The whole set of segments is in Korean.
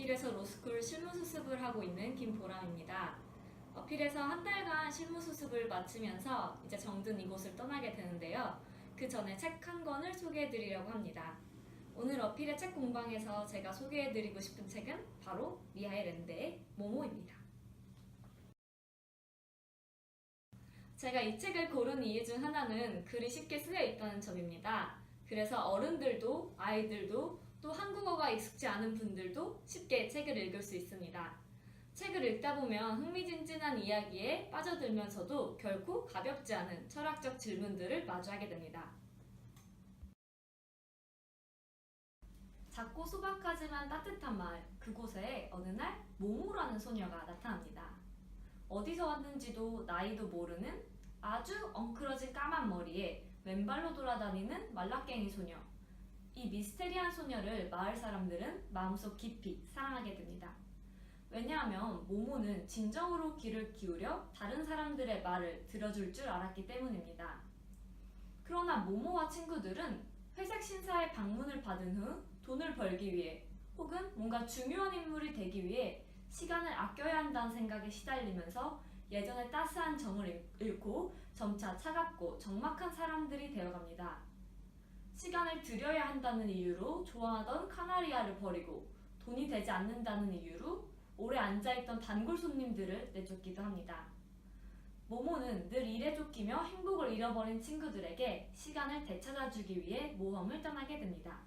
어필에서 로스쿨 실무수습을 하고 있는 김보람입니다. 어필에서 한 달간 실무수습을 마치면서 이제 정든 이곳을 떠나게 되는데요. 그 전에 책 한 권을 소개해드리려고 합니다. 오늘 어필의 책 공방에서 제가 소개해드리고 싶은 책은 바로 미하일 엔데의 모모입니다. 제가 이 책을 고른 이유 중 하나는 글이 쉽게 쓰여 있다는 점입니다. 그래서 어른들도 아이들도 또 한국어가 익숙지 않은 분들도 쉽게 책을 읽을 수 있습니다. 책을 읽다 보면 흥미진진한 이야기에 빠져들면서도 결코 가볍지 않은 철학적 질문들을 마주하게 됩니다. 작고 소박하지만 따뜻한 마을, 그곳에 어느 날 모모라는 소녀가 나타납니다. 어디서 왔는지도 나이도 모르는 아주 엉클어진 까만 머리에 맨발로 돌아다니는 말라깽이 소녀. 이 미스테리한 소녀를 마을 사람들은 마음속 깊이 사랑하게 됩니다. 왜냐하면 모모는 진정으로 귀를 기울여 다른 사람들의 말을 들어줄 줄 알았기 때문입니다. 그러나 모모와 친구들은 회색 신사의 방문을 받은 후 돈을 벌기 위해 혹은 뭔가 중요한 인물이 되기 위해 시간을 아껴야 한다는 생각에 시달리면서 예전의 따스한 정을 잃고 점차 차갑고 적막한 사람들이 되어갑니다. 시간을 들여야 한다는 이유로 좋아하던 카나리아를 버리고 돈이 되지 않는다는 이유로 오래 앉아있던 단골 손님들을 내쫓기도 합니다. 모모는 늘 일에 쫓기며 행복을 잃어버린 친구들에게 시간을 되찾아주기 위해 모험을 떠나게 됩니다.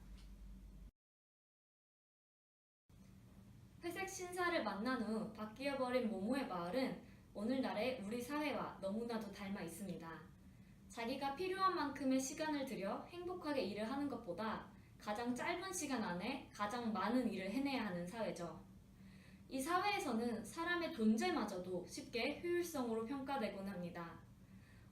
회색 신사를 만난 후 바뀌어버린 모모의 마을은 오늘날의 우리 사회와 너무나도 닮아 있습니다. 자기가 필요한 만큼의 시간을 들여 행복하게 일을 하는 것보다 가장 짧은 시간 안에 가장 많은 일을 해내야 하는 사회죠. 이 사회에서는 사람의 존재마저도 쉽게 효율성으로 평가되곤 합니다.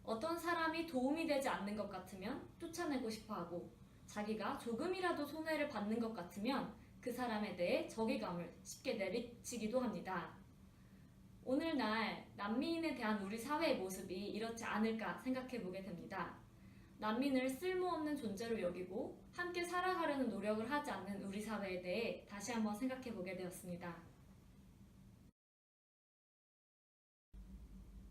어떤 사람이 도움이 되지 않는 것 같으면 쫓아내고 싶어하고 자기가 조금이라도 손해를 받는 것 같으면 그 사람에 대해 정의감을 쉽게 내비치기도 합니다. 오늘날 난민에 대한 우리 사회의 모습이 이렇지 않을까 생각해보게 됩니다. 난민을 쓸모없는 존재로 여기고 함께 살아가려는 노력을 하지 않는 우리 사회에 대해 다시 한번 생각해보게 되었습니다.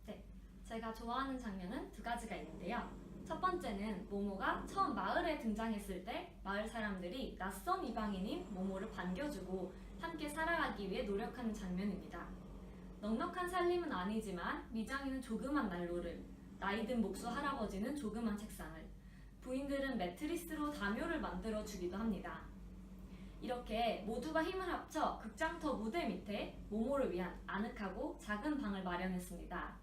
네, 제가 좋아하는 장면은 두 가지가 있는데요. 첫 번째는 모모가 처음 마을에 등장했을 때 마을 사람들이 낯선 이방인인 모모를 반겨주고 함께 살아가기 위해 노력하는 장면입니다. 넉넉한 살림은 아니지만 미장이는 조그만 난로를, 나이든 목수 할아버지는 조그만 책상을, 부인들은 매트리스로 담요를 만들어주기도 합니다. 이렇게 모두가 힘을 합쳐 극장터 무대 밑에 모모를 위한 아늑하고 작은 방을 마련했습니다.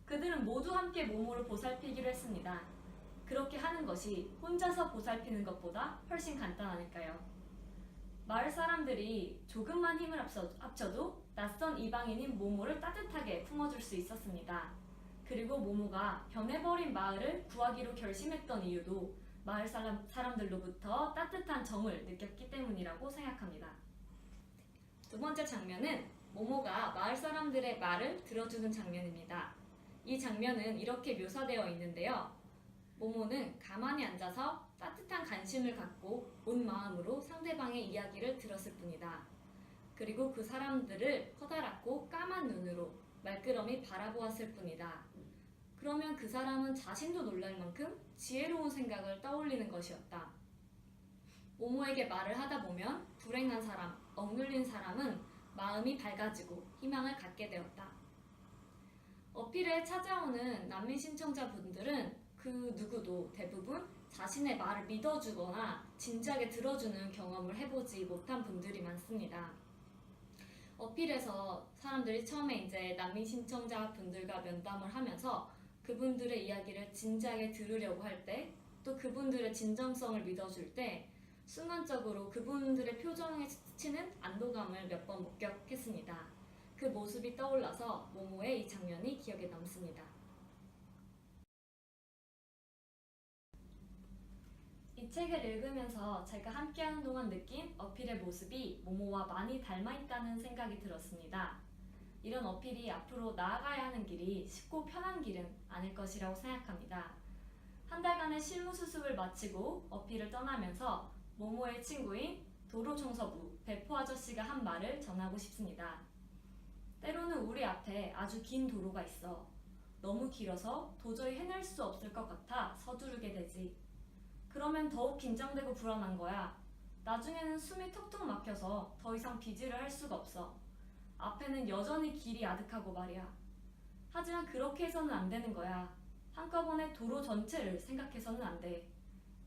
그들은 모두 함께 모모를 보살피기로 했습니다. 그렇게 하는 것이 혼자서 보살피는 것보다 훨씬 간단하니까요. 마을 사람들이 조금만 힘을 합쳐도 낯선 이방인인 모모를 따뜻하게 품어줄 수 있었습니다. 그리고 모모가 변해버린 마을을 구하기로 결심했던 이유도 마을 사람들로부터 따뜻한 정을 느꼈기 때문이라고 생각합니다. 두 번째 장면은 모모가 마을 사람들의 말을 들어주는 장면입니다. 이 장면은 이렇게 묘사되어 있는데요. 모모는 가만히 앉아서 따뜻한 관심을 갖고 온 마음으로 상대방의 이야기를 들었을 뿐이다. 그리고 그 사람들을 커다랗고 까만 눈으로 말끄러미 바라보았을 뿐이다. 그러면 그 사람은 자신도 놀랄 만큼 지혜로운 생각을 떠올리는 것이었다. 모모에게 말을 하다 보면 불행한 사람, 억눌린 사람은 마음이 밝아지고 희망을 갖게 되었다. 어필에 찾아오는 난민 신청자분들은 그 누구도 대부분 자신의 말을 믿어주거나 진지하게 들어주는 경험을 해보지 못한 분들이 많습니다. 어필에서 사람들이 처음에 이제 난민 신청자 분들과 면담을 하면서 그분들의 이야기를 진지하게 들으려고 할 때, 또 그분들의 진정성을 믿어줄 때 순간적으로 그분들의 표정에 스치는 안도감을 몇 번 목격했습니다. 그 모습이 떠올라서 모모의 이 장면이 기억에 남습니다. 이 책을 읽으면서 제가 함께하는 동안 느낀 어필의 모습이 모모와 많이 닮아있다는 생각이 들었습니다. 이런 어필이 앞으로 나아가야 하는 길이 쉽고 편한 길은 아닐 것이라고 생각합니다. 한 달간의 실무 수습을 마치고 어필을 떠나면서 모모의 친구인 도로청소부 배포 아저씨가 한 말을 전하고 싶습니다. 때로는 우리 앞에 아주 긴 도로가 있어. 너무 길어서 도저히 해낼 수 없을 것 같아 서두르게 되지. 그러면 더욱 긴장되고 불안한 거야. 나중에는 숨이 턱턱 막혀서 더 이상 비질을 할 수가 없어. 앞에는 여전히 길이 아득하고 말이야. 하지만 그렇게 해서는 안 되는 거야. 한꺼번에 도로 전체를 생각해서는 안 돼.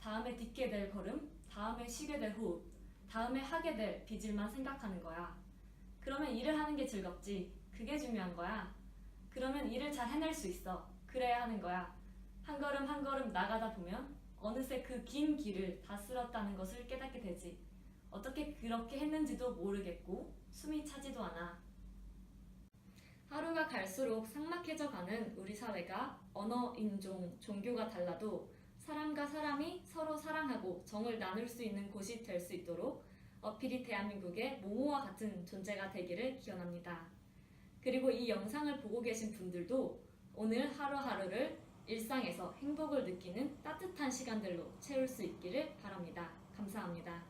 다음에 딛게 될 걸음, 다음에 쉬게 될 호흡, 다음에 하게 될 빚을만 생각하는 거야. 그러면 일을 하는 게 즐겁지. 그게 중요한 거야. 그러면 일을 잘 해낼 수 있어. 그래야 하는 거야. 한 걸음 한 걸음 나가다 보면 어느새 그 긴 길을 다 쓸었다는 것을 깨닫게 되지. 어떻게 그렇게 했는지도 모르겠고 숨이 차지도 않아. 하루가 갈수록 삭막해져 가는 우리 사회가 언어, 인종, 종교가 달라도 사람과 사람이 서로 사랑하고 정을 나눌 수 있는 곳이 될 수 있도록 어필이 대한민국의 모모와 같은 존재가 되기를 기원합니다. 그리고 이 영상을 보고 계신 분들도 오늘 하루하루를 일상에서 행복을 느끼는 따뜻한 시간들로 채울 수 있기를 바랍니다. 감사합니다.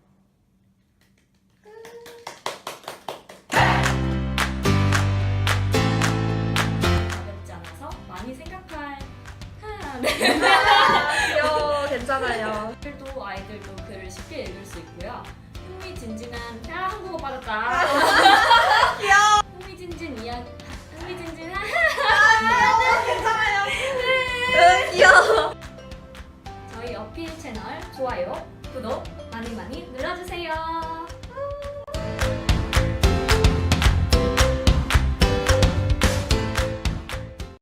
가볍지 않아서 많이 생각할 귀여워, 괜찮아요. 아이들도 글을 쉽게 읽을 수 있고요. 흥미진진한 한국어 빠졌다. 귀여워. 흥미진진한 괜찮아요. 귀여워. 저희 어필 채널 좋아요, 구독 많이 많이 눌러주세요.